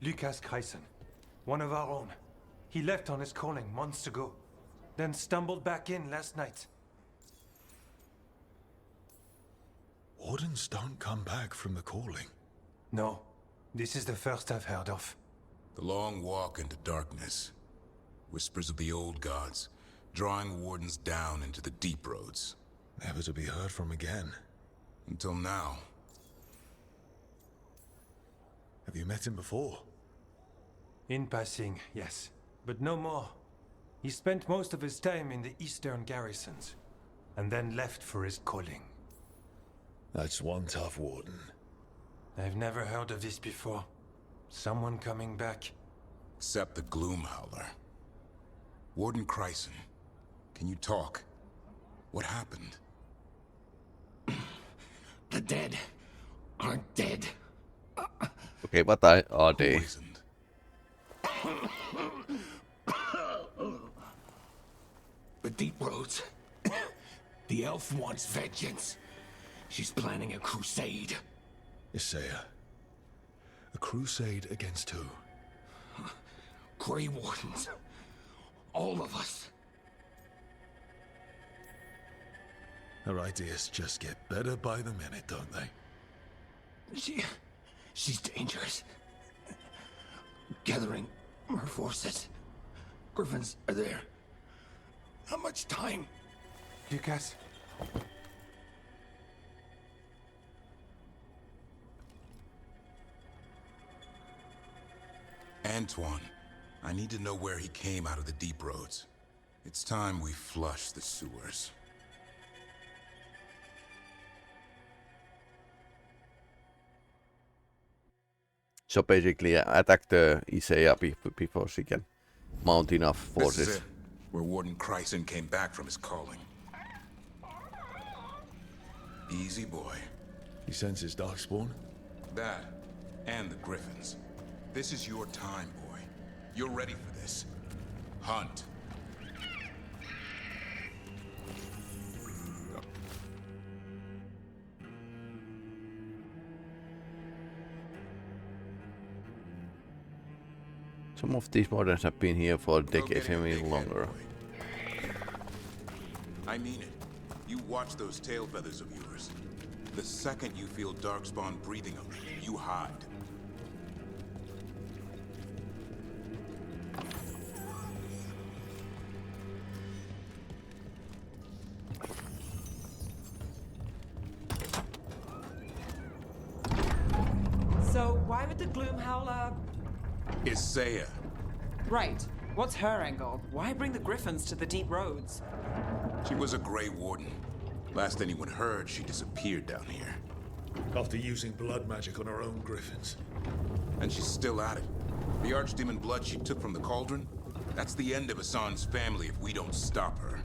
Lucas Gryphon, one of our own. He left on his calling months ago, then stumbled back in last night. Wardens don't come back from the calling. No, this is the first I've heard of. The long walk into darkness. Whispers of the old gods, drawing wardens down into the deep roads. Never to be heard from again. Until now. Have you met him before? In passing, yes, but no more. He spent most of his time in the eastern garrisons, and then left for his calling. That's one tough warden. I've never heard of this before. Someone coming back. Except the Gloom Howler. Warden Gryphon, can you talk? What happened? The dead aren't dead. Okay, what are they? Poisoned. The deep roads. The elf wants vengeance. She's planning a crusade. Isaiah. A crusade against who? Grey Wardens. All of us. Her ideas just get better by the minute, don't they? She's dangerous. Gathering her forces. Griffins are there. How much time? Lucas? Antoine, I need to know where he came out of the deep roads. It's time we flush the sewers. So basically, attack the Isaiah before she can mount enough forces. This is it, where Warden Gryphon came back from his calling. Easy, boy. He senses Darkspawn? That, and the Griffins. This is your time, boy. You're ready for this. Hunt. Some of these moderns have been here for decades, maybe longer. I mean it. You watch those tail feathers of yours. The second you feel Darkspawn breathing them, you hide. So why would the Gloom Howler... Isaiah. Right. What's her angle? Why bring the Griffins to the deep roads? She was a Grey Warden. Last anyone heard, she disappeared down here. After using blood magic on her own griffins. And she's still at it. The Archdemon blood she took from the cauldron? That's the end of Hassan's family if we don't stop her.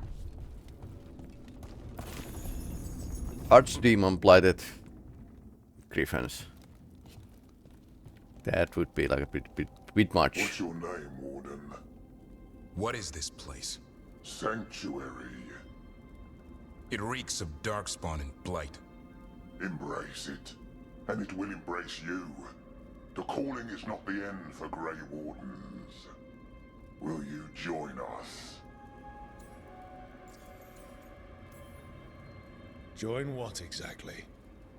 Archdemon blighted Griffins. That would be like a bit much. What's your name, Warden? What is this place? Sanctuary. It reeks of Darkspawn and blight. Embrace it, and it will embrace you. The calling is not the end for Grey Wardens. Will you join us? Join what exactly?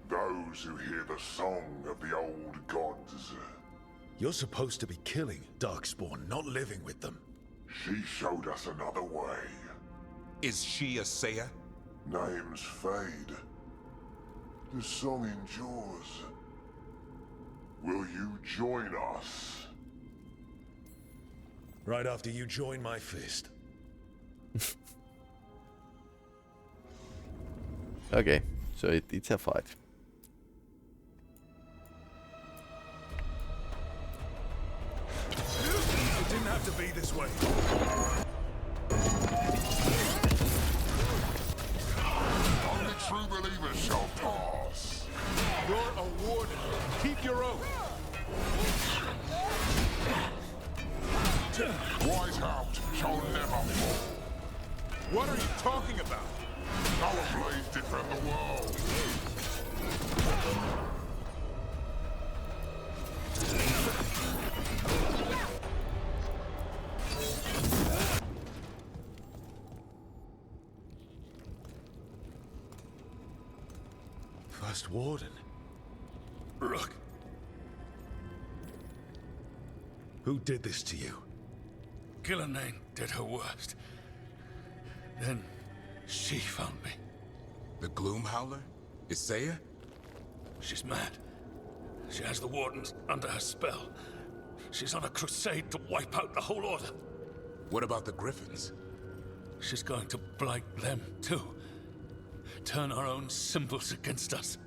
Those who hear the song of the old gods. You're supposed to be killing Darkspawn, not living with them. She showed us another way. Is she a Seiya? Names fade. The song endures. Will you join us? Right after you join my fist. Okay, so it's a fight. It didn't have to be this way. Only true believers shall pass. You're a warden. Keep your oath. Wise hound shall never fall. What are you talking about? Our blades defend the world. First Warden. Rook. Who did this to you? Killanane did her worst. Then she found me. The Gloom Howler? Isaiah? She's mad. She has the Wardens under her spell. She's on a crusade to wipe out the whole Order. What about the Gryphons? She's going to blight them, too. Turn our own symbols against us.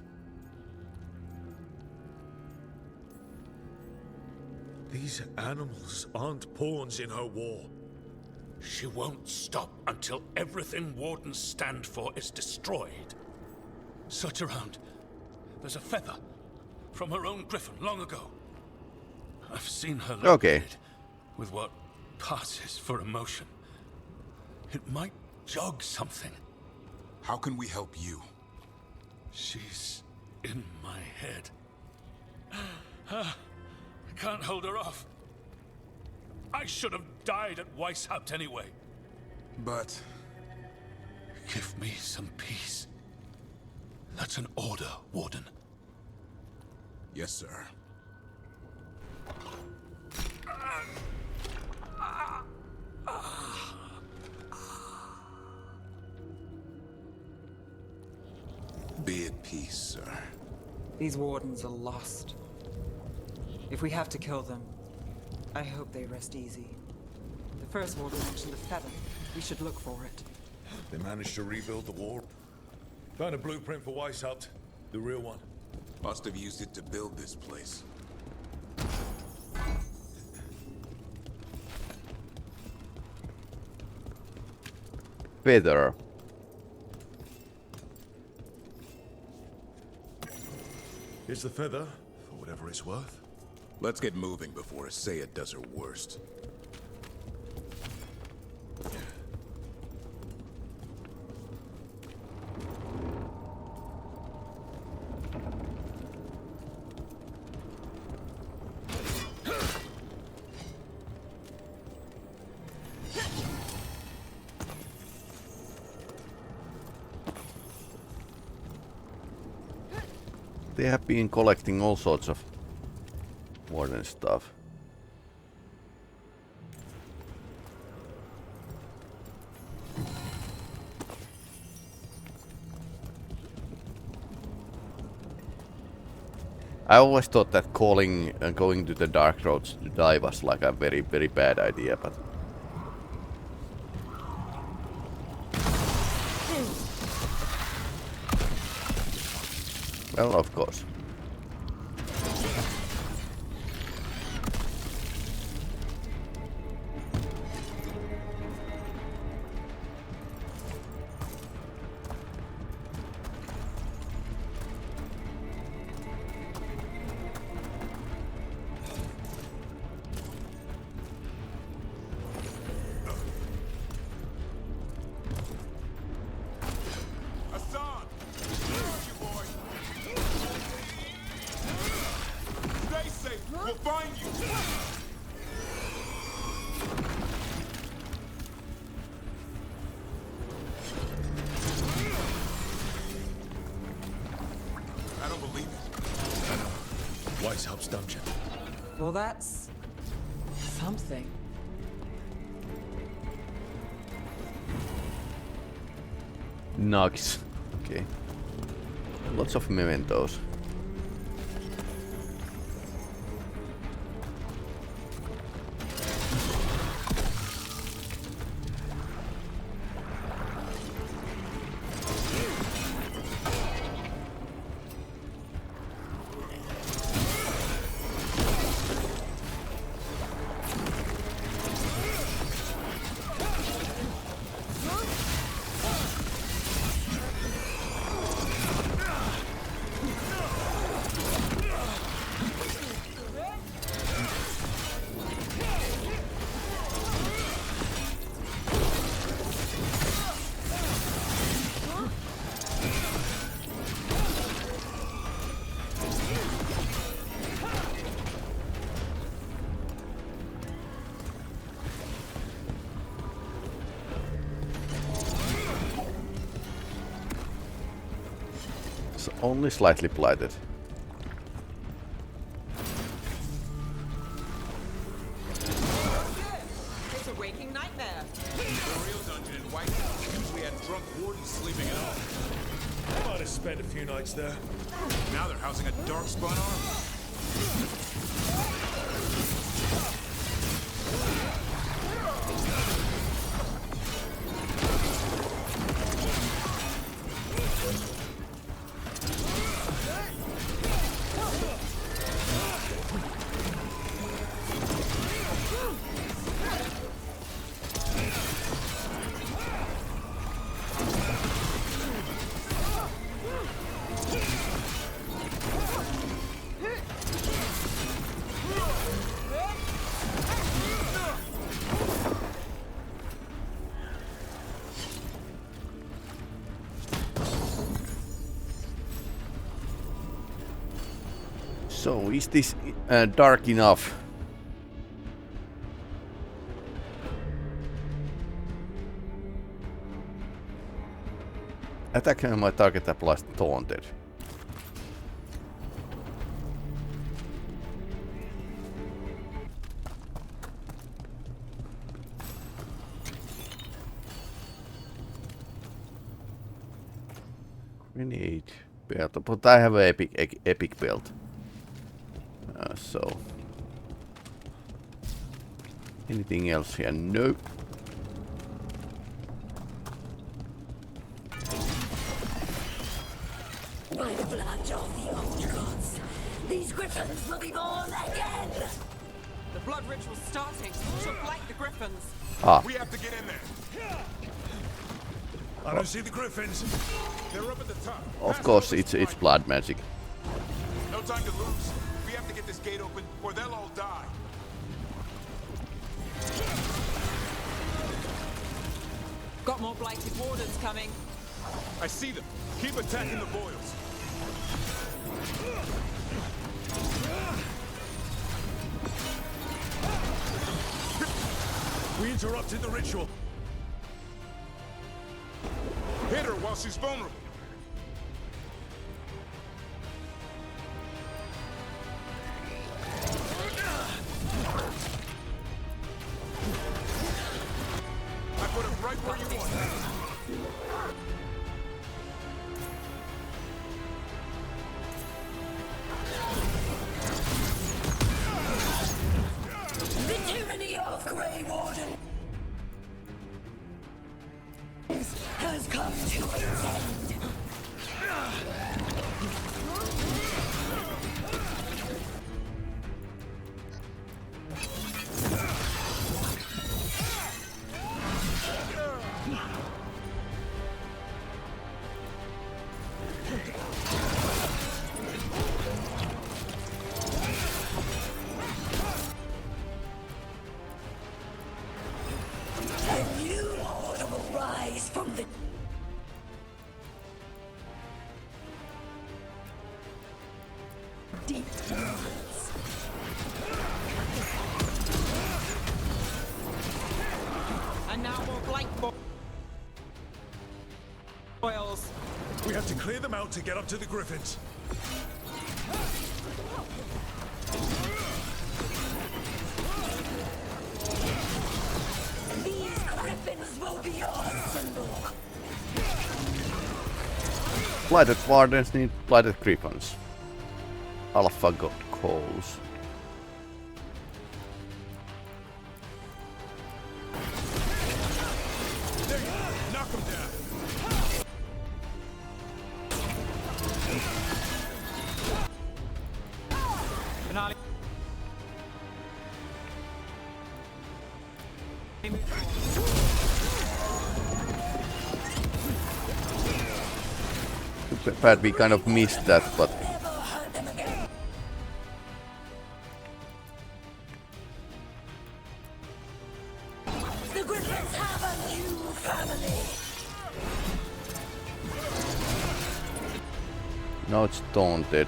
These animals aren't pawns in her war. She won't stop until everything Wardens stand for is destroyed. Search around. There's a feather from her own Gryphon long ago. I've seen her located with what passes for emotion. It might jog something. How can we help you? She's in my head. I can't hold her off. I should have died at Weishaupt anyway. But... Give me some peace. That's an order, Warden. Yes, sir. Be at peace, sir. These Wardens are lost. If we have to kill them, I hope they rest easy. The first Warden mentioned the feather. We should look for it. They managed to rebuild the wall. Found a blueprint for Weishaupt. The real one. Must have used it to build this place. Feather. Here's the feather, for whatever it's worth. Let's get moving before Isaiah does her worst. They have been collecting all sorts of Warden stuff. I always thought that calling and going to the dark roads to die was like a very, very bad idea, but... Well, of course. Weishaupt's dungeon. Well, that's... something. Nugs. Okay. Lots of mementos. It's only slightly blighted. It's a waking nightmare. Real dungeon in White usually had drunk wardens sleeping it off. Might have spent a few nights there. Now they're housing a dark-spun army. So, is this dark enough? Attack my target applies taunted. Grenade belt, but I have an epic belt. So anything else here? Nope. By the blood of the old gods, these griffins will be born again! The blood ritual's starting. She'll flank the griffins. We have to get in there. I don't see the griffins. They're up at the top. Of course, it's blood magic. No time to lose. We have to get this gate open, or they'll all die. Got more blighted wardens coming. I see them. Keep attacking the boils. We interrupted the ritual. Hit her while she's vulnerable. I put him right where you want him. The tyranny of Grey Warden has come to its end. A new order will rise from the deep woods. And now more blank boils. We have to clear them out to get up to the griffins. These griffins will be our symbol. Blighted wardens need blighted Gryphons. Alpha god calls. There you go. Knock him down. Finale. Too bad we kind of missed that, but Never hurt them again. The griffins have a new family. now it's taunted.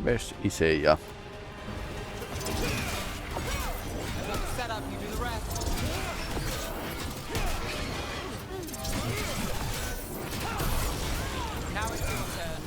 Where's Isaiah? Set up, you do the rest. Now it's your turn.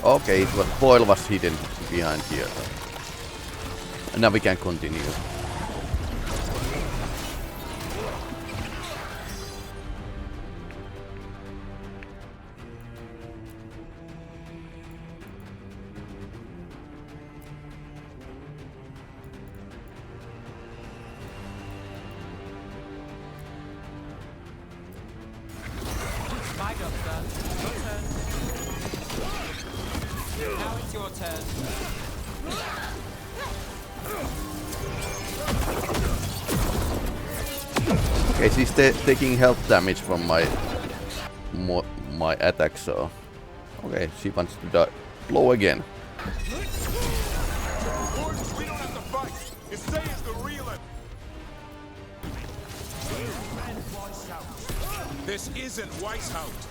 Okay, it was Boyle was hidden behind here. And now we can continue. My job, sir. Your turn. Now it's your turn. Okay, she's taking health damage from my attack, so okay, she wants to die. Blow again. We don't have to fight. Isaiah's the real one. This isn't Weishaupt.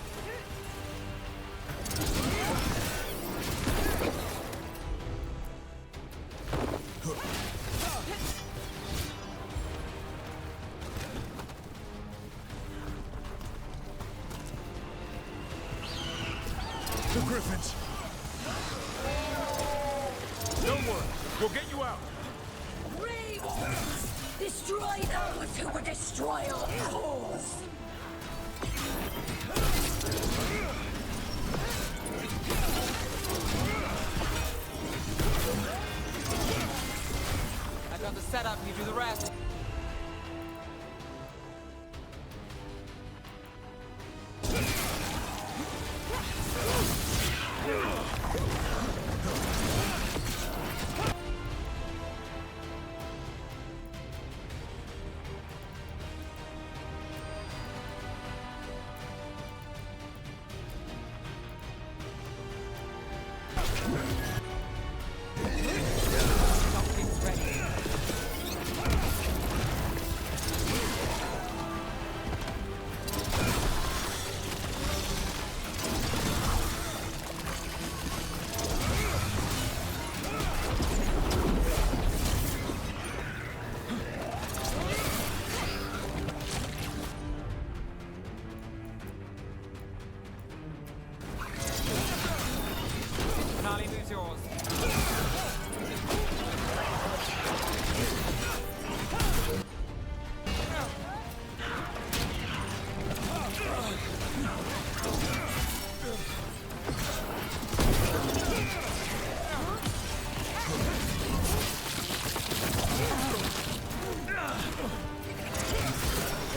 The Gryphons. Don't worry, we'll get you out. Grey Wardens! Destroy those who would destroy our cause! I've got the setup, you do the rest. Something's ready. Finale moves yours.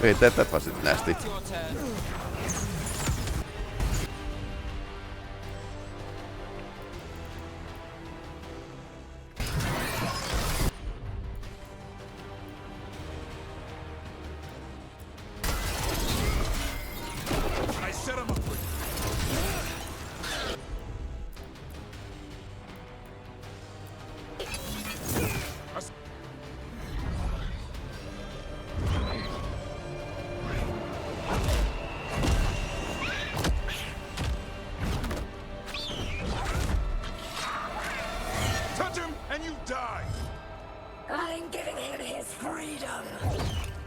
Wait, that wasn't nasty. It's your turn. I set him up for touch him and you die. I'm giving him his freedom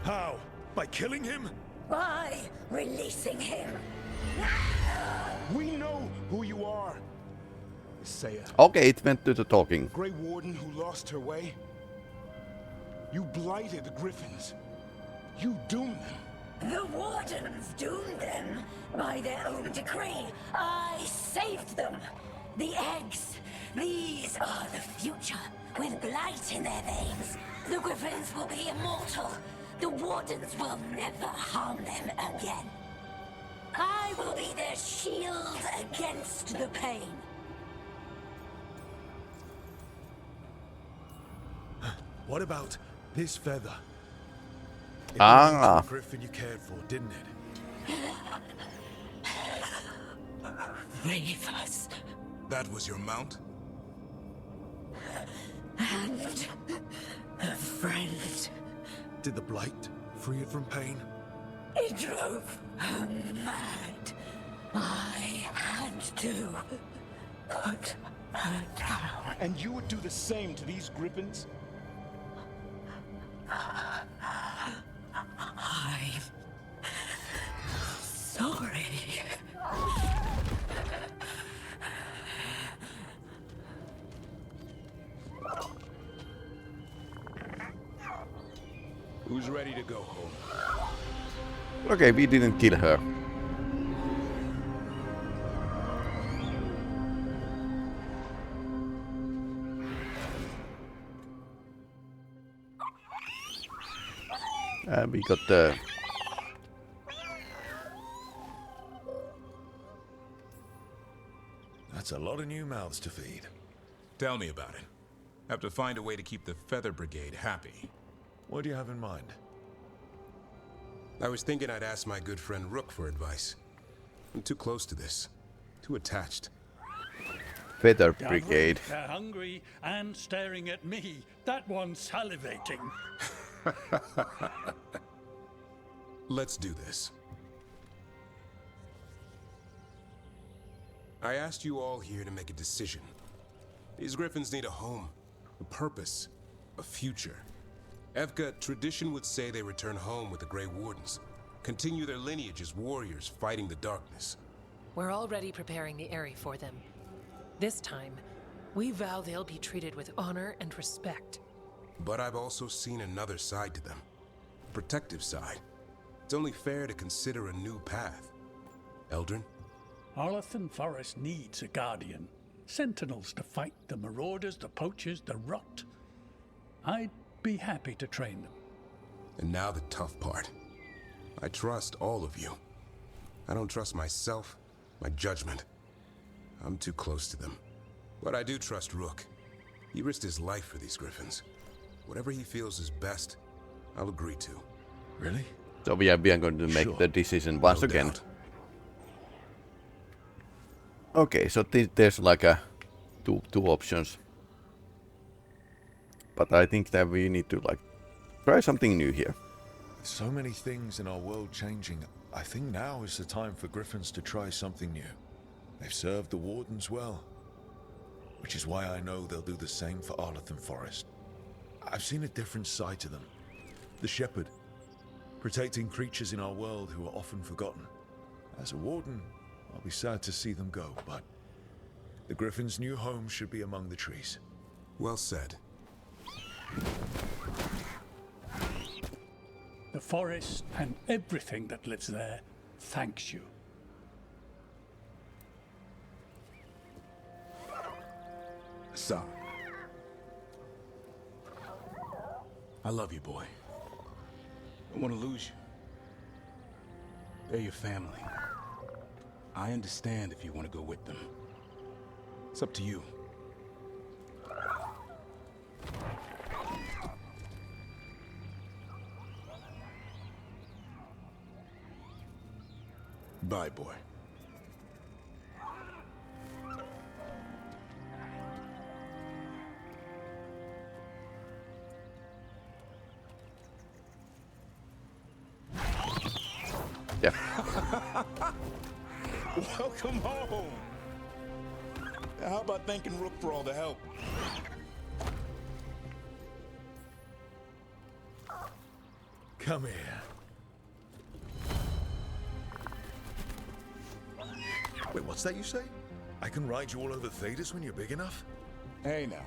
How? By killing him? by releasing him. We know who you are. Isaiah, Okay, it went to the talking. Grey Warden who lost her way. You blighted the Gryphons. You doomed them. The Wardens doomed them by their own decree. I saved them. The eggs. These are the future, with blight in their veins. The Griffins will be immortal. The Wardens will never harm them again. I will be their shield against the pain. What about this feather? It Ah. belonged to the Griffin you cared for, didn't it? Ravers. That was your mount? And a friend. Did the blight free it from pain? It drove her mad. I had to put her down. And you would do the same to these Griffins? I'm sorry. Who's ready to go home? Okay, we didn't kill her. And we got the... That's a lot of new mouths to feed. Tell me about it. Have to find a way to keep the Feather Brigade happy. What do you have in mind? I was thinking I'd ask my good friend Rook for advice. I'm too close to this. Too attached. Feather Brigade. They're hungry and staring at me. That one's salivating. Let's do this. I asked you all here to make a decision. These Griffins need a home, a purpose, a future. Evka, tradition would say they return home with the Grey Wardens, continue their lineage as warriors fighting the darkness. We're already preparing the Eyrie for them. This time, we vow they'll be treated with honor and respect. But I've also seen another side to them. A protective side. It's only fair to consider a new path. Eldrin? Arlathan Forest needs a guardian. Sentinels to fight the marauders, the poachers, the rot. I'd be happy to train them. And now the tough part. I trust all of you. I don't trust myself, my judgment. I'm too close to them. But I do trust Rook. He risked his life for these Griffins. Whatever he feels is best, I'll agree to. Really? So we are going to make Sure. the decision once No again. doubt. Okay, so there's like a two options. But I think that we need to like try something new here. So many things in our world changing. I think now is the time for Griffins to try something new. They've served the Wardens well. Which is why I know they'll do the same for Arlathan Forest. I've seen a different side to them. The Shepherd. Protecting creatures in our world who are often forgotten. As a Warden, I'll be sad to see them go, but the Griffin's new home should be among the trees. Well said. The forest and everything that lives there thanks you. Son. I love you, boy. Don't want to lose you. They're your family. I understand if you want to go with them. It's up to you. Bye, boy. Yeah. Welcome home. How about thanking Rook for all the help? Come here. Wait, what's that you say? I can ride you all over Thedas when you're big enough? Hey now.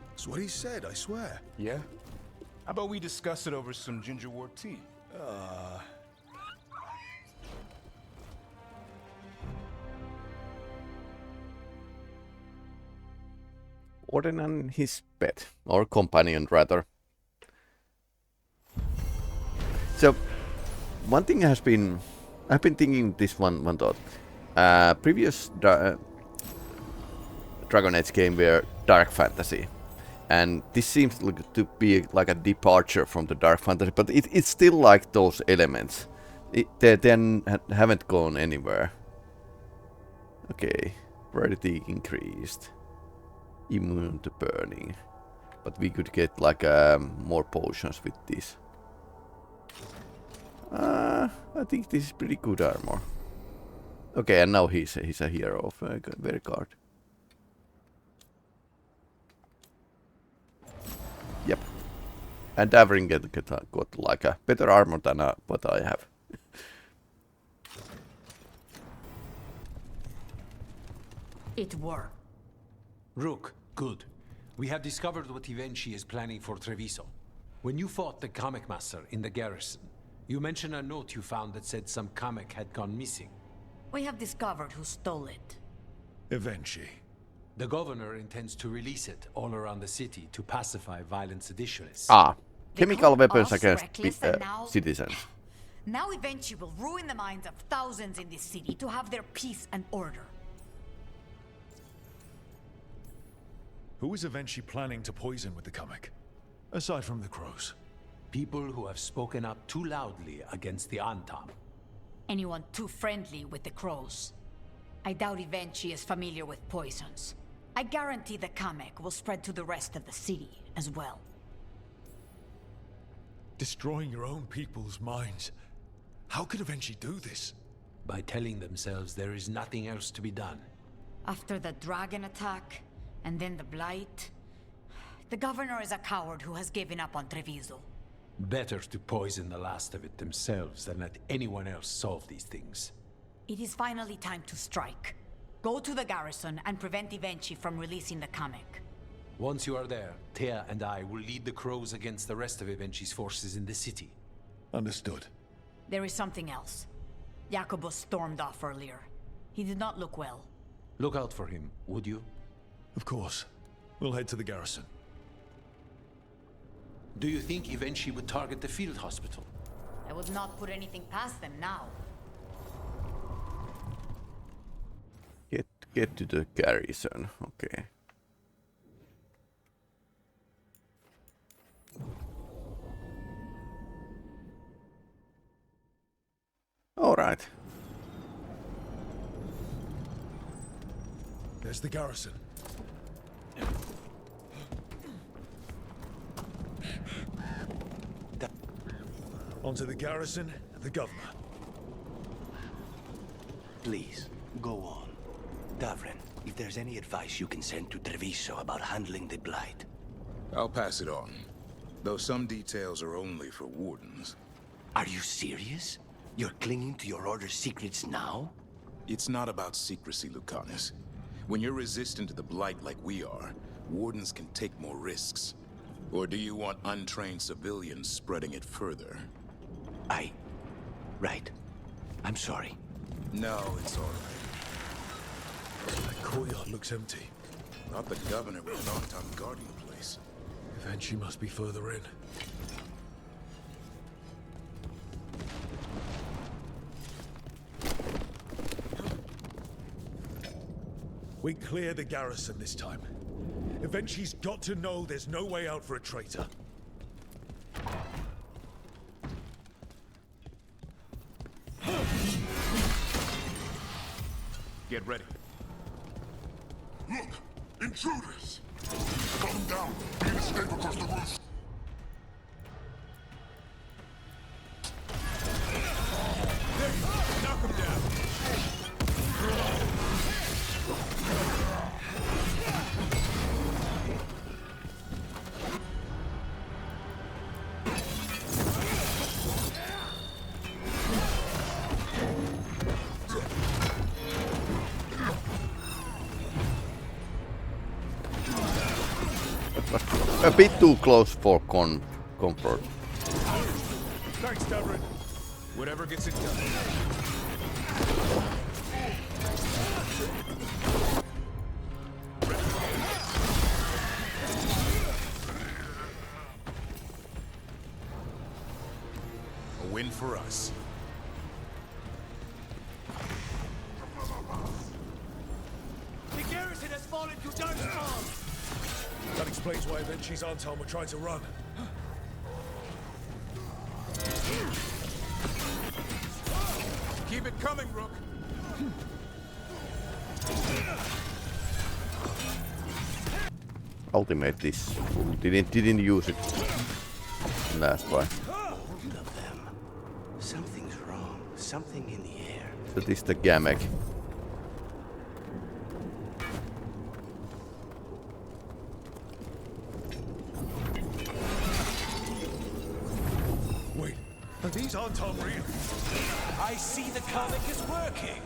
That's what he said, I swear. Yeah? How about we discuss it over some ginger wort tea? Warden and his pet, or companion rather. So, one thing has been, I've been thinking this one thought. Previous Dragon Age game were dark fantasy, and this seems to be like a departure from the dark fantasy, but it's still like those elements. They then haven't gone anywhere. Okay, rarity increased, immune to burning, but we could get like more potions with this. I think this is pretty good armor. Okay, and now he's a hero of Veilguard. Yep. And Davrin got like a better armor than what I have. It worked. Rook, good. We have discovered what Ivenchi is planning for Treviso. When you fought the Kamek Master in the garrison, you mentioned a note you found that said some Kamek had gone missing. We have discovered who stole it. Eventually. The governor intends to release it all around the city to pacify violent seditionists. Chemical weapons against citizens. Now Ivenchi will ruin the minds of thousands in this city to have their peace and order. Who is eventually planning to poison with the Kamek? Aside from the crows. People who have spoken up too loudly against the Antam. Anyone too friendly with the crows. I doubt Ivenchi is familiar with poisons. I guarantee the Kamek will spread to the rest of the city as well. Destroying your own people's minds. How could eventually do this? By telling themselves there is nothing else to be done. After the dragon attack, and then the blight, the governor is a coward who has given up on Treviso. Better to poison the last of it themselves than let anyone else solve these things. It is finally time to strike. Go to the garrison and prevent Ivenchi from releasing the Kamek. Once you are there, Thea and I will lead the crows against the rest of Ivenchi's forces in the city. Understood. There is something else. Jacobus stormed off earlier. He did not look well. Look out for him, would you? Of course. We'll head to the garrison. Do you think Ivenchi would target the field hospital? I would not put anything past them now. Get to the garrison, okay. Alright. There's the garrison. Onto the garrison and the governor. Please, go on. Davrin, if there's any advice you can send to Treviso about handling the Blight. I'll pass it on. Though some details are only for wardens. Are you serious? You're clinging to your order's secrets now? It's not about secrecy, Lucanus. When you're resistant to the Blight like we are, wardens can take more risks. Or do you want untrained civilians spreading it further? Right. I'm sorry. No, it's all right. That courtyard looks empty. Not the governor with an on-time guarding place. Eventually must be further in. We clear the garrison this time. Eventually's got to know there's no way out for a traitor. Get ready. Look! Intruders! Got them down! We can escape across the roof! Knock him down! A bit too close for comfort. Thanks, Davrin. Whatever gets it done. for us. The garrison has fallen to Darkspawn! That explains why Evenchi's Anton were trying to run. Keep it coming, Rook. Ultimate this fool. Didn't use it last one. Both of them. Something's wrong. Something in the air. That is the Gamek. Wait, are these Anton real? I see the comic is working!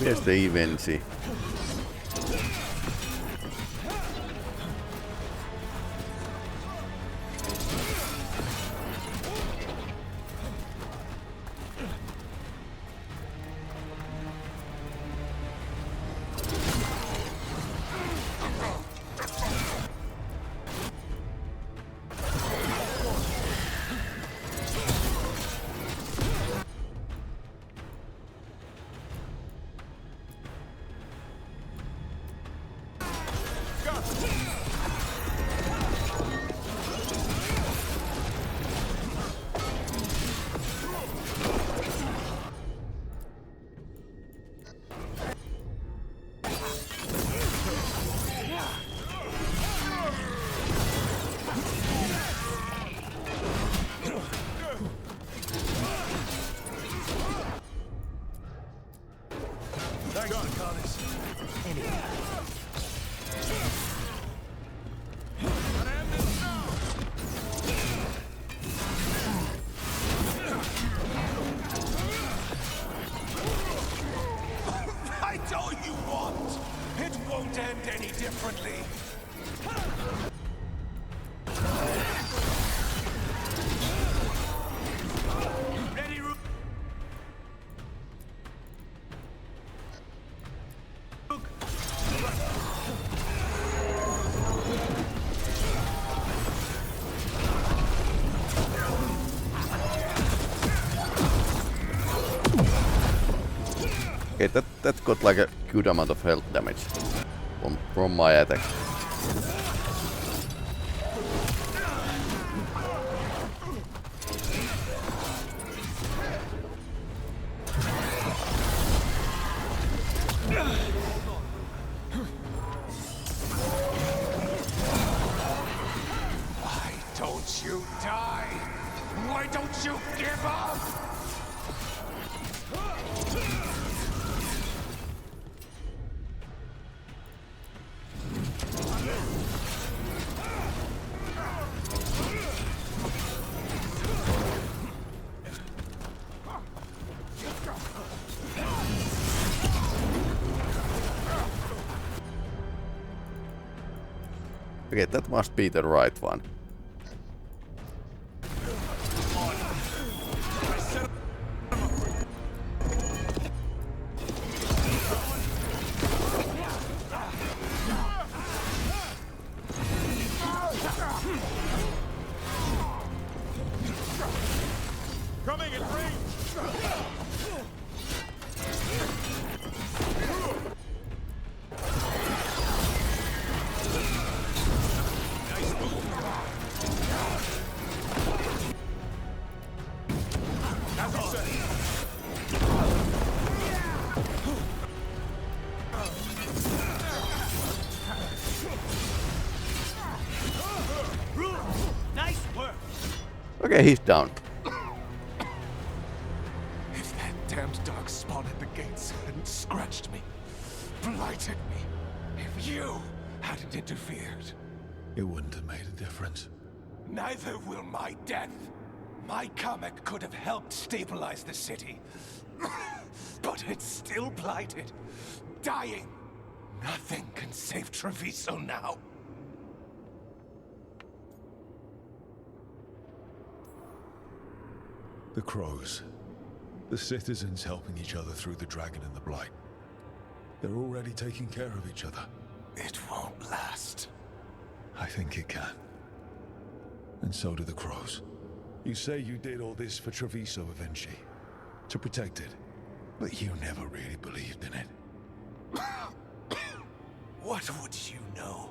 Where's the Evensi? Okay, that got like a good amount of health damage from my attack. Why don't you die? Why don't you give up? Okay, that must be the right one. Coming in range! Nice work. Okay, he's down. If that damned darkspawn at the gates hadn't scratched me, blighted me, if you hadn't interfered, It wouldn't have made a difference. neither will my death. My comet could have helped stabilize the city. But it's still blighted, dying. Nothing can save Treviso now. The crows. The citizens helping each other through the dragon and the blight. They're already taking care of each other. It won't last. I think it can. And so do the crows. You say you did all this for Treviso Evenci, to protect it, but you never really believed in it. What would you know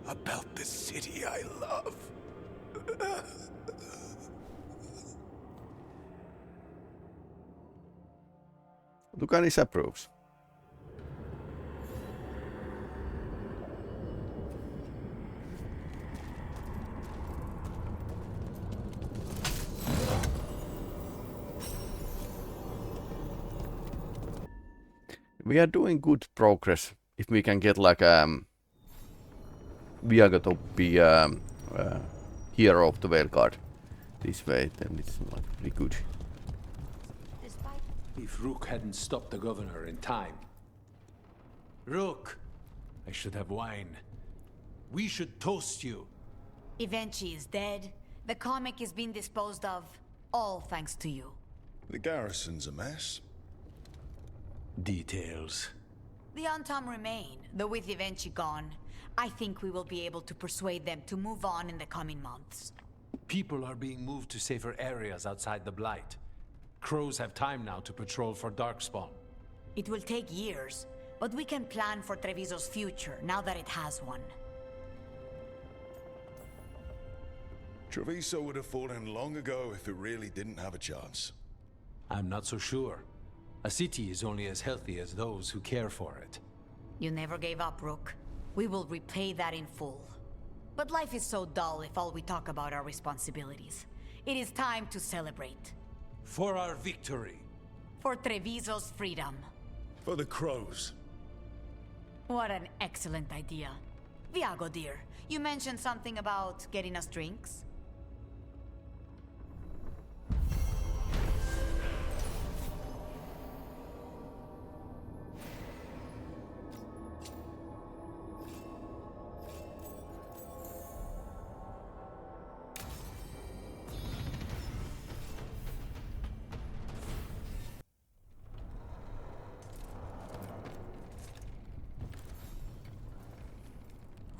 about the city I love? Lucanis approves. We are doing good progress. If we can get like we are going to be hero of the Veilguard this way, then it's like pretty good. If Rook hadn't stopped the governor in time. Rook! I should have wine. We should toast you. Evenci is dead. The comic is being disposed of. All thanks to you. The garrison's a mess. Details. The Antam remain, though with Evenci gone. I think we will be able to persuade them to move on in the coming months. People are being moved to safer areas outside the Blight. Crows have time now to patrol for Darkspawn. It will take years, but we can plan for Treviso's future now that it has one. Treviso would have fallen long ago if it really didn't have a chance. I'm not so sure. A city is only as healthy as those who care for it. You never gave up, Rook. We will repay that in full. But life is so dull if all we talk about are responsibilities. It is time to celebrate. For our victory. For Treviso's freedom. For the crows. What an excellent idea. Viago, dear, you mentioned something about getting us drinks?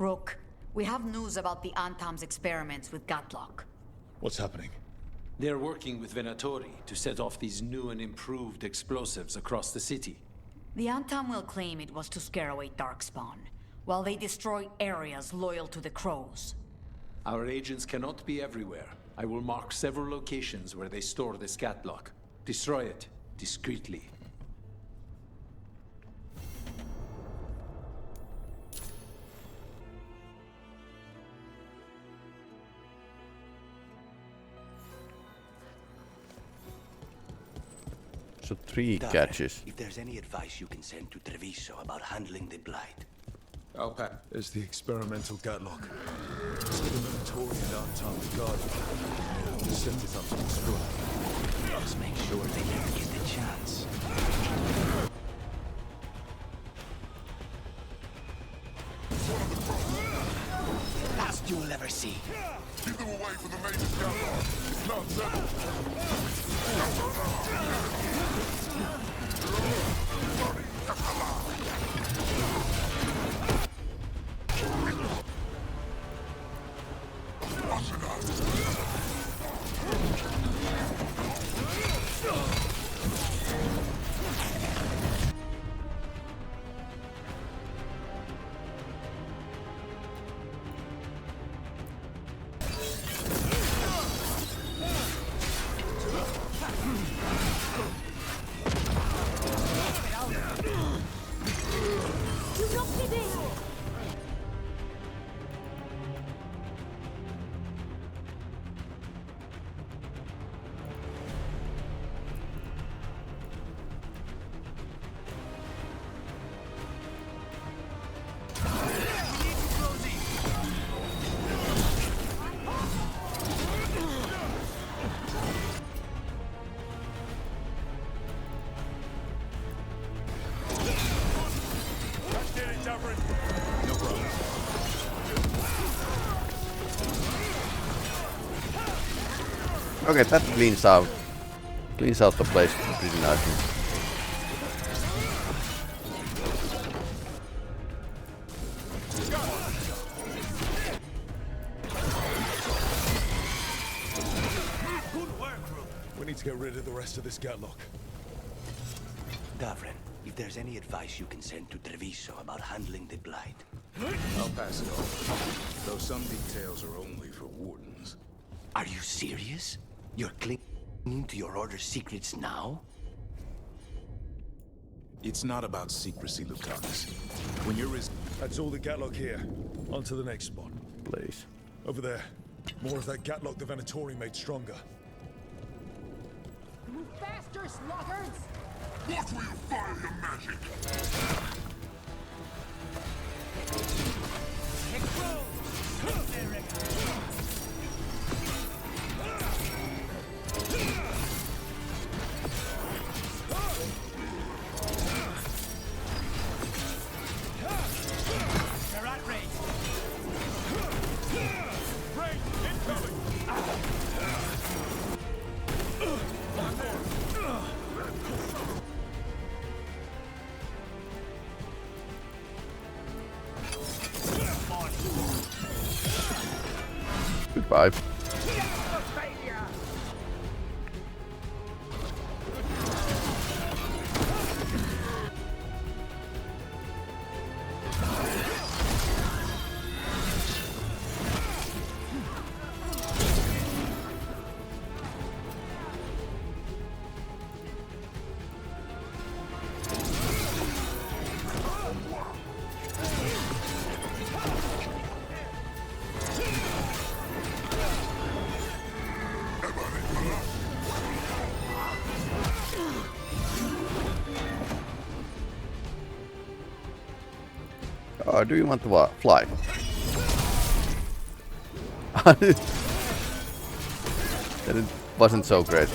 Rook, we have news about the Antam's experiments with Gatlock. What's happening? They're working with Venatori to set off these new and improved explosives across the city. The Antam will claim it was to scare away Darkspawn, while they destroy areas loyal to the Crows. Our agents cannot be everywhere. I will mark several locations where they store this Gatlock. Destroy it, discreetly. So 3 Darren, catches. If there's any advice you can send to Treviso about handling the Blight. I'll pat. There's the experimental Gatlock. It's the Venatori and Antam guard. Just set it up to destroy. Just make sure they never get the chance. Last you'll ever see. Keep them away from the major Gatlock. It's not settled. Okay, that cleans out the place pretty nicely. We need to get rid of the rest of this Gatlock. Davren, if there's any advice you can send to Treviso about handling the Blight. I'll pass it on, though some details are only for wardens. Are you serious? You're clinging to your order's secrets now? It's not about secrecy, Lucanus. When you're That's all the Gatlock here. On to the next spot. Please. Over there. More of that Gatlock the Venatori made stronger. Move faster, sluggards! What will you fire your magic? They're at range. Range incoming. Goodbye. Or do you want to fly? That it wasn't so great.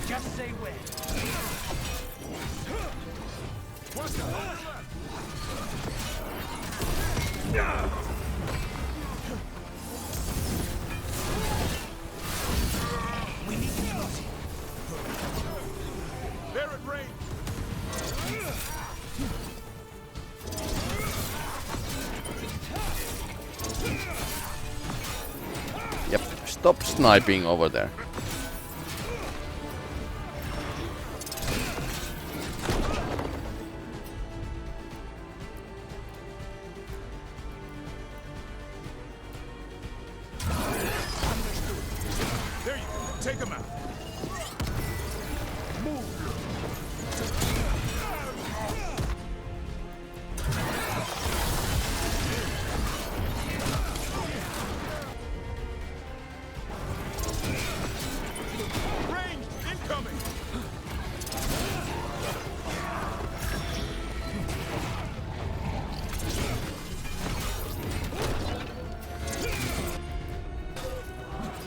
Just say when. What's the We need to close it. They're at range. Yep, stop sniping over there. There you go. Take them out. Range incoming.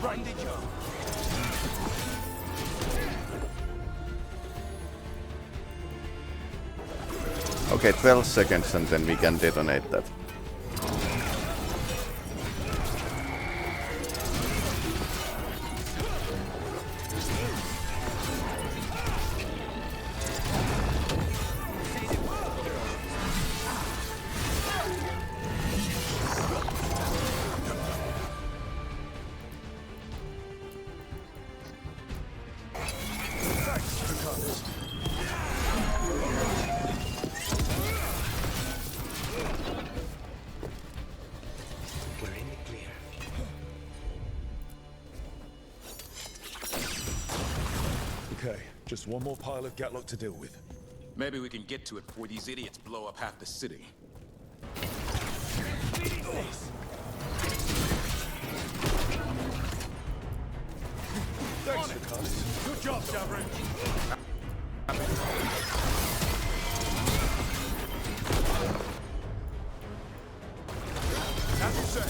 Run the job. Okay, 12 seconds and then we can detonate that. We're in the clear. Okay, just one more pile of Gatlock to deal with. Maybe we can get to it before these idiots blow up half the city. Thanks, Lucanus. Good job, Davren. As you say.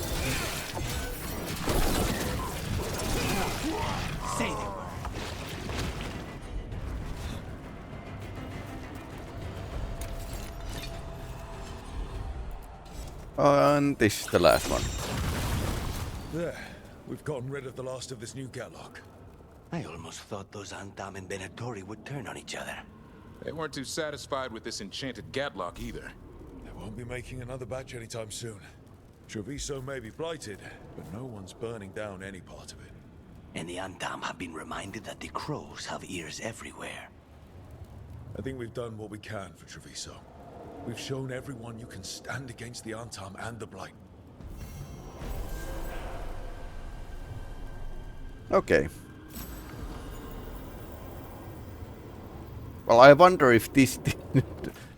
Say the word. And this is the last one. There. We've gotten rid of the last of this new Gatlock. I almost thought those Antam and Venatori would turn on each other. They weren't too satisfied with this enchanted Gatlock either. They won't be making another batch anytime soon. Treviso may be blighted, but no one's burning down any part of it. And the Antam have been reminded that the crows have ears everywhere. I think we've done what we can for Treviso. We've shown everyone you can stand against the Antam and the Blight. Okay. Well, I wonder if this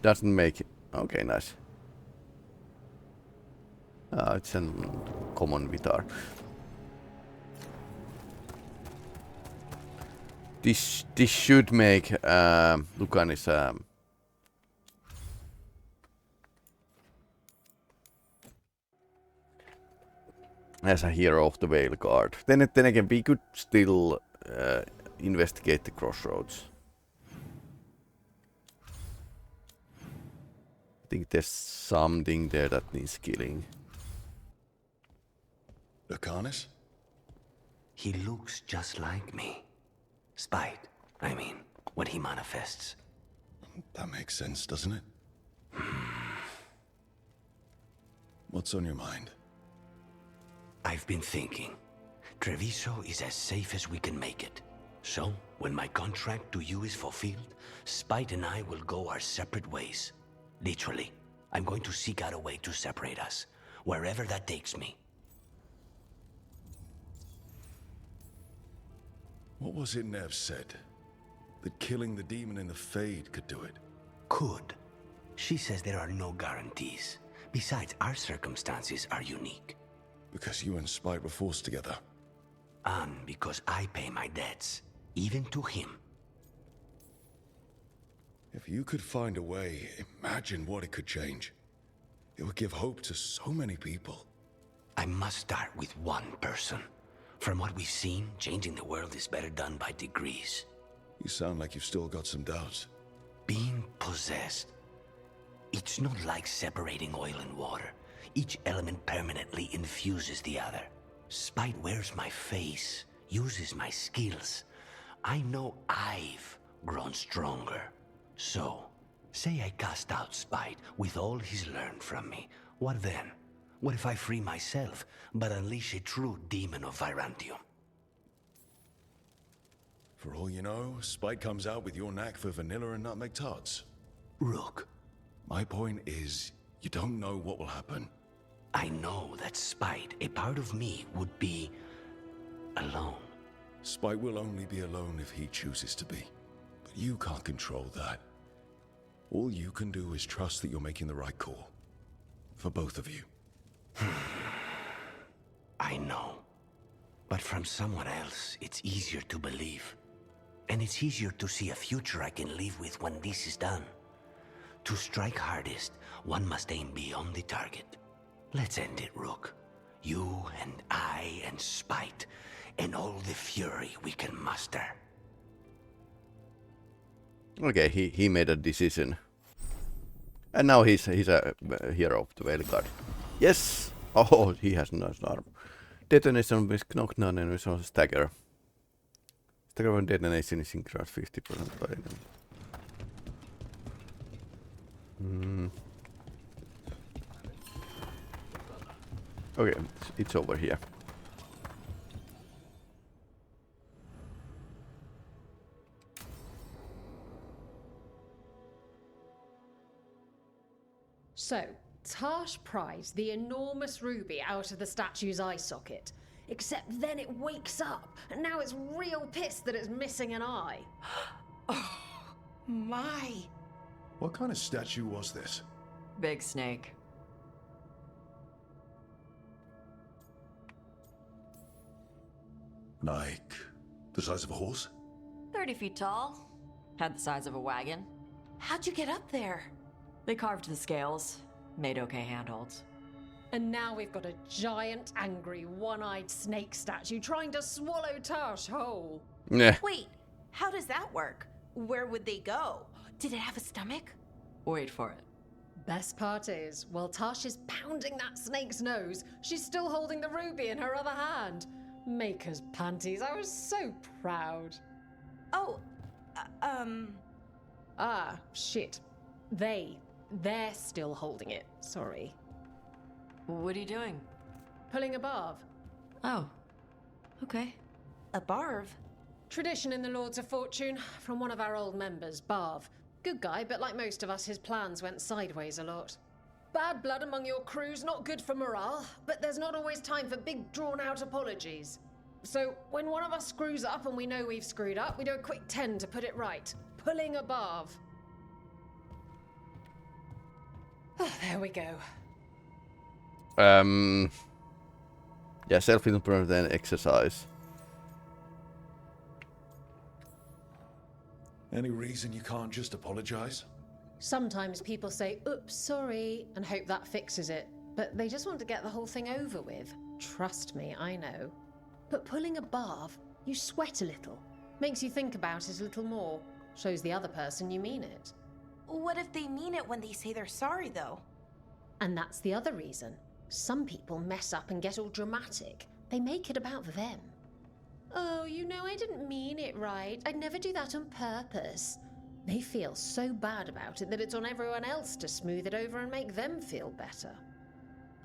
doesn't make it. Okay, nice. It's a common Vitar. This should make Lucanis as a hero of the Veilguard. Then again, we could still investigate the crossroads. I think there's something there that needs killing. Lucanis? He looks just like me. Spite, I mean, when he manifests. That makes sense, doesn't it? What's on your mind? I've been thinking. Treviso is as safe as we can make it. So, when my contract to you is fulfilled, Spite and I will go our separate ways. Literally, I'm going to seek out a way to separate us, wherever that takes me. What was it Nev said? That killing the demon in the Fade could do it? Could. She says there are no guarantees. Besides, our circumstances are unique. Because you and Spite were forced together. And because I pay my debts, even to him. If you could find a way, imagine what it could change. It would give hope to so many people. I must start with one person. From what we've seen, changing the world is better done by degrees. You sound like you've still got some doubts. Being possessed. It's not like separating oil and water. Each element permanently infuses the other. Spite wears my face, uses my skills. I know I've grown stronger. So, say I cast out Spite with all he's learned from me. What then? What if I free myself, but unleash a true demon of Virantium? For all you know, Spite comes out with your knack for vanilla and nutmeg tarts. Rook. My point is, you don't know what will happen. I know that Spite, a part of me, would be alone. Spite will only be alone if he chooses to be. But you can't control that. All you can do is trust that you're making the right call. For both of you. I know. But from someone else, it's easier to believe. And it's easier to see a future I can live with when this is done. To strike hardest, one must aim beyond the target. Let's end it, Rook. You and I and Spite, and all the fury we can muster. Okay, he made a decision. And now he's a hero of the Veilguard. Yes! Oh, he has nice arm. Detonation with knocked non-enemies on stagger. Stagger when detonation is increased 50% by enemy. Okay, it's over here. So, Tarsh prized the enormous ruby out of the statue's eye socket. Except then it wakes up, and now it's real pissed that it's missing an eye. Oh, my. What kind of statue was this? Big snake. Like, the size of a horse? 30 feet tall. Had the size of a wagon. How'd you get up there? They carved the scales. Made okay handholds. And now we've got a giant, angry, one-eyed snake statue trying to swallow Tarsh whole. Yeah. Wait, how does that work? Where would they go? Did it have a stomach? Wait for it. Best part is, while Tash is pounding that snake's nose, she's still holding the ruby in her other hand. Maker's panties, I was so proud. Oh, Ah, shit. They're still holding it, sorry. What are you doing? Pulling a barv. Oh, okay. A barv? Tradition in the Lords of Fortune, from one of our old members, Barv. Good guy, but like most of us, his plans went sideways a lot. Bad blood among your crew's not good for morale, but there's not always time for big, drawn-out apologies. So, when one of us screws up and we know we've screwed up, we do a quick 10 to put it right. Pulling a barv. Oh, there we go. Yeah, self-improvement and exercise. Any reason you can't just apologize? Sometimes people say, oops, sorry, and hope that fixes it. But they just want to get the whole thing over with. Trust me, I know. But pulling a barv, you sweat a little. Makes you think about it a little more. Shows the other person you mean it. What if they mean it when they say they're sorry, though? And that's the other reason. Some people mess up and get all dramatic. They make it about them. Oh, you know, I didn't mean it right. I'd never do that on purpose. They feel so bad about it that it's on everyone else to smooth it over and make them feel better.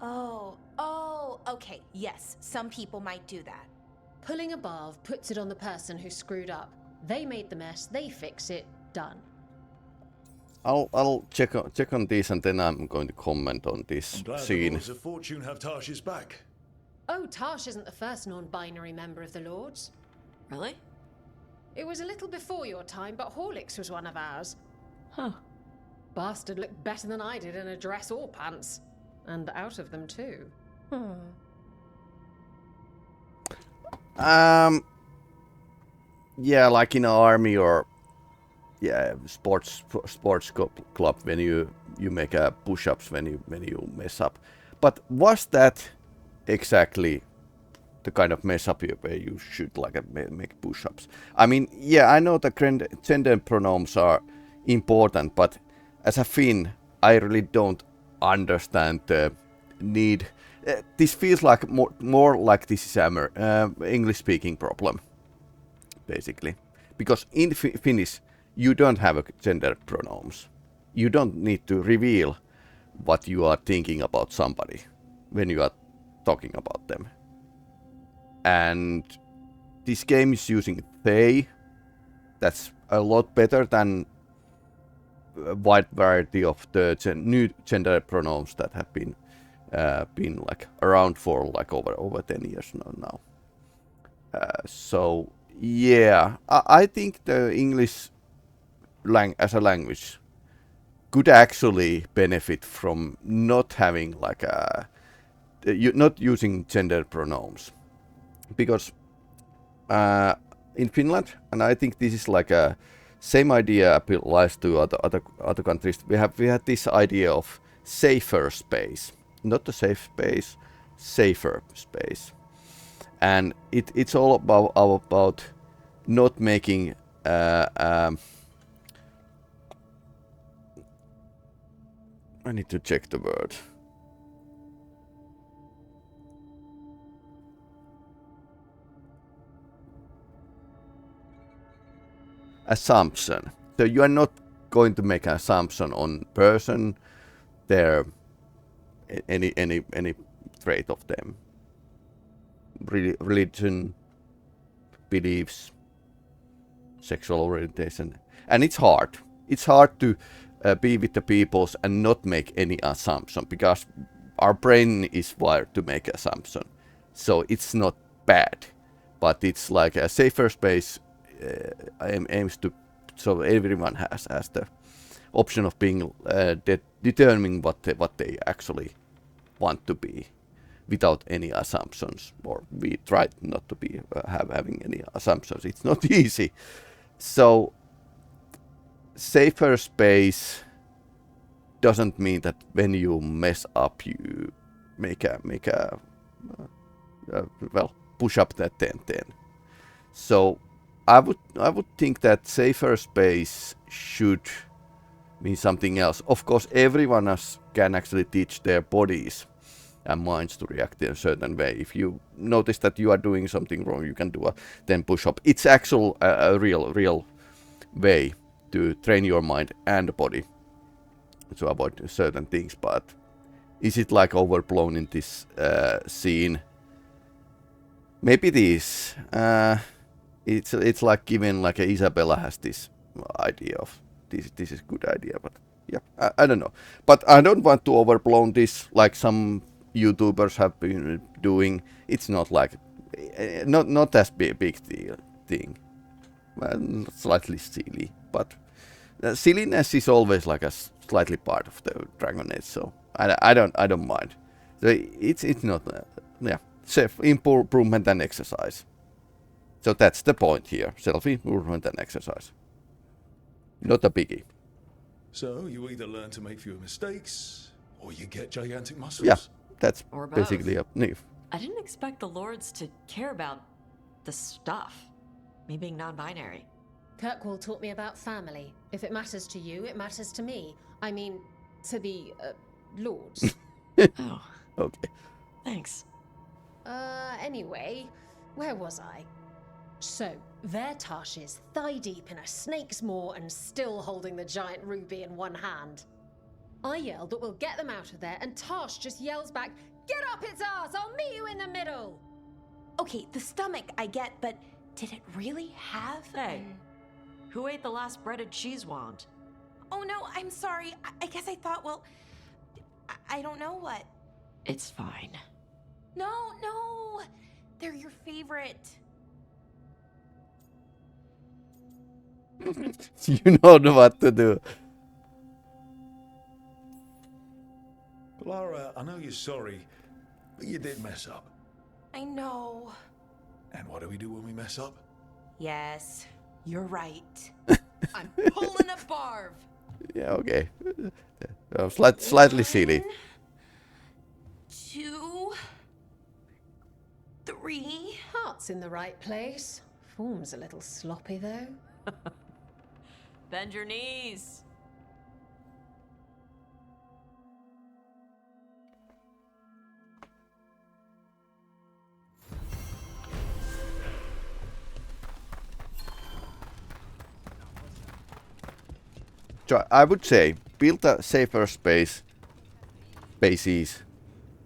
Oh, okay. Yes, some people might do that. Pulling a barv puts it on the person who screwed up. They made the mess, they fix it, done. I'll check on this and then I'm going to comment on this I'm glad scene. the Lords of Fortune have Tash's back. Oh, Tash isn't the first non-binary member of the Lords. Really? It was a little before your time, but Horlicks was one of ours. Huh. Bastard looked better than I did in a dress or pants. And out of them too. Yeah, like in an army or sports club when you make push-ups when you mess up. But was that exactly the kind of mess up where you should make push-ups? I mean, yeah, I know the gender pronouns are important, but as a Finn, I really don't understand the need. This feels like more like this is an English-speaking problem, basically, because in Finnish you don't have gender pronouns. You don't need to reveal what you are thinking about somebody when you are talking about them. And this game is using they. That's a lot better than a wide variety of the new gender pronouns that have been like around for like over 10 years now. So yeah, I think the English as a language could actually benefit from not having like not using gender pronouns, because in Finland, and I think this is like a same idea applies to other countries. We had this idea of safer space, not the safe space, safer space, and it's all about not making I need to check the word. Assumption. So you are not going to make an assumption on person, their any trait of them, religion, beliefs, sexual orientation, and it's hard. It's hard to be with the peoples and not make any assumption, because our brain is wired to make assumption. So it's not bad, but it's like a safer space aims to, so everyone has the option of being determining what they actually want to be, without any assumptions. Or we try not to be having any assumptions. It's not easy. So safer space doesn't mean that when you mess up you make a push up that 10. So I would think that safer space should means something else. Of course, everyone can actually teach their bodies and minds to react in a certain way. If you notice that you are doing something wrong, you can do a 10 push-up. It's actual a real way to train your mind and body to avoid certain things. But is it like overblown in this scene? Maybe it is. It's like given like Isabella has this idea of this is good idea, but yeah, I don't know. But I don't want to overblown this like some YouTubers have been doing. It's not like not as big deal thing. Well, slightly silly, but silliness is always like a slightly part of the Dragon Age, so I don't mind. So it's not self-improvement and exercise. So that's the point here: self-improvement and exercise. Not a biggie. So you either learn to make fewer mistakes, or you get gigantic muscles. Yeah, that's Or both. basically a nif. I didn't expect the lords to care about the stuff. Me being non-binary. Kirkwall taught me about family. If it matters to you, it matters to me. I mean, to the lords. Oh, Okay. thanks. Anyway, where was I? So, there Tash is, thigh-deep in a snake's maw and still holding the giant ruby in one hand. I yell that we'll get them out of there, and Tash just yells back, "Get up its arse! I'll meet you in the middle!" Okay, the stomach I get, but did it really have? Hey, who ate the last breaded cheese wand? Oh no, I'm sorry. I guess I thought, well, I don't know what. It's fine. No, they're your favorite. You know what to do. Lara, I know you're sorry, but you did mess up. I know. And what do we do when we mess up? Yes, you're right. I'm pulling a barv. Yeah, okay. Slightly silly. 2, 3. Heart's in the right place. Form's a little sloppy, though. Bend your knees. So I would say build a safer bases,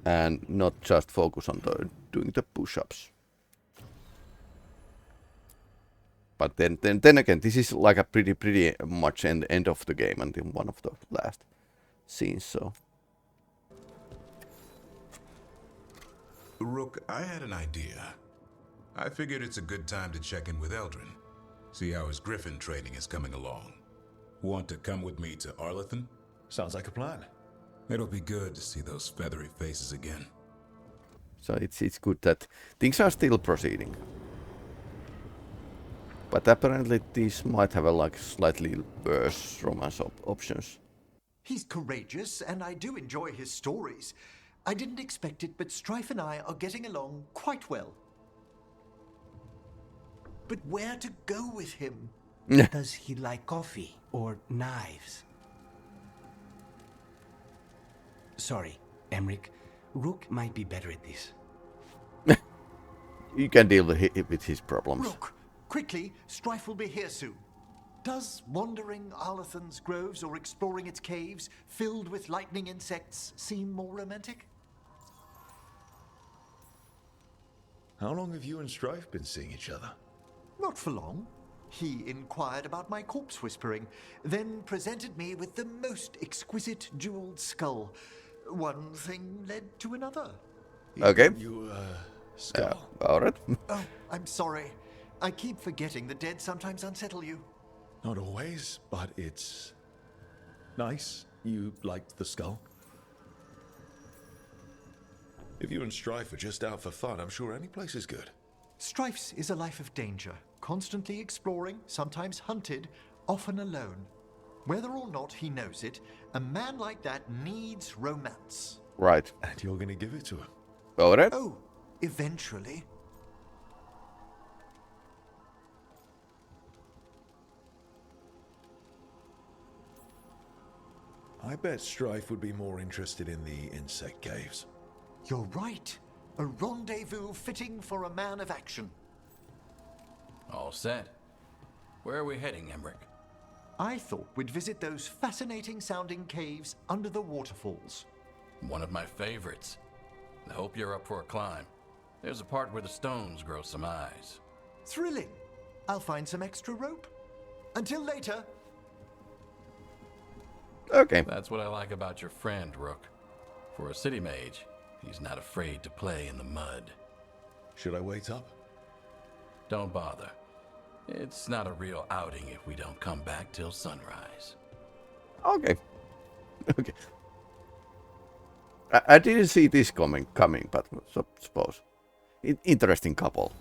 and not just focus on doing the push-ups. But then again, this is like a pretty much end of the game and in one of the last scenes. So Rook, I had an idea. I figured it's a good time to check in with Eldrin. See how his Gryphon training is coming along. Want to come with me to Arlathan? Sounds like a plan. It'll be good to see those feathery faces again. So it's good that things are still proceeding. But apparently these might have a like slightly worse romance options. He's courageous, and I do enjoy his stories. I didn't expect it, but Strife and I are getting along quite well. But where to go with him? Does he like coffee or knives? Sorry, Emric. Rook might be better at this. You can deal with his problems. Rook, quickly, Strife will be here soon. Does wandering Arlathan's groves or exploring its caves filled with lightning insects seem more romantic? How long have you and Strife been seeing each other? Not for long. He inquired about my corpse whispering, then presented me with the most exquisite jeweled skull. One thing led to another. Okay. You, skull. Alright. Oh, I'm sorry. I keep forgetting the dead sometimes unsettle you. Not always, but it's nice. You liked the skull. If you and Strife are just out for fun, I'm sure any place is good. Strife's is a life of danger, constantly exploring, sometimes hunted, often alone. Whether or not he knows it, a man like that needs romance. Right. And you're gonna give it to him. Alright. Oh, eventually. I bet Strife would be more interested in the insect caves. You're right. A rendezvous fitting for a man of action. All set. Where are we heading, Emmerich? I thought we'd visit those fascinating-sounding caves under the waterfalls. One of my favorites. I hope you're up for a climb. There's a part where the stones grow some eyes. Thrilling. I'll find some extra rope. Until later. Okay. That's what I like about your friend, Rook. For a city mage, he's not afraid to play in the mud. Should I wait up? Don't bother. It's not a real outing if we don't come back till sunrise. Okay. Okay. I didn't see this coming, but suppose. Interesting couple.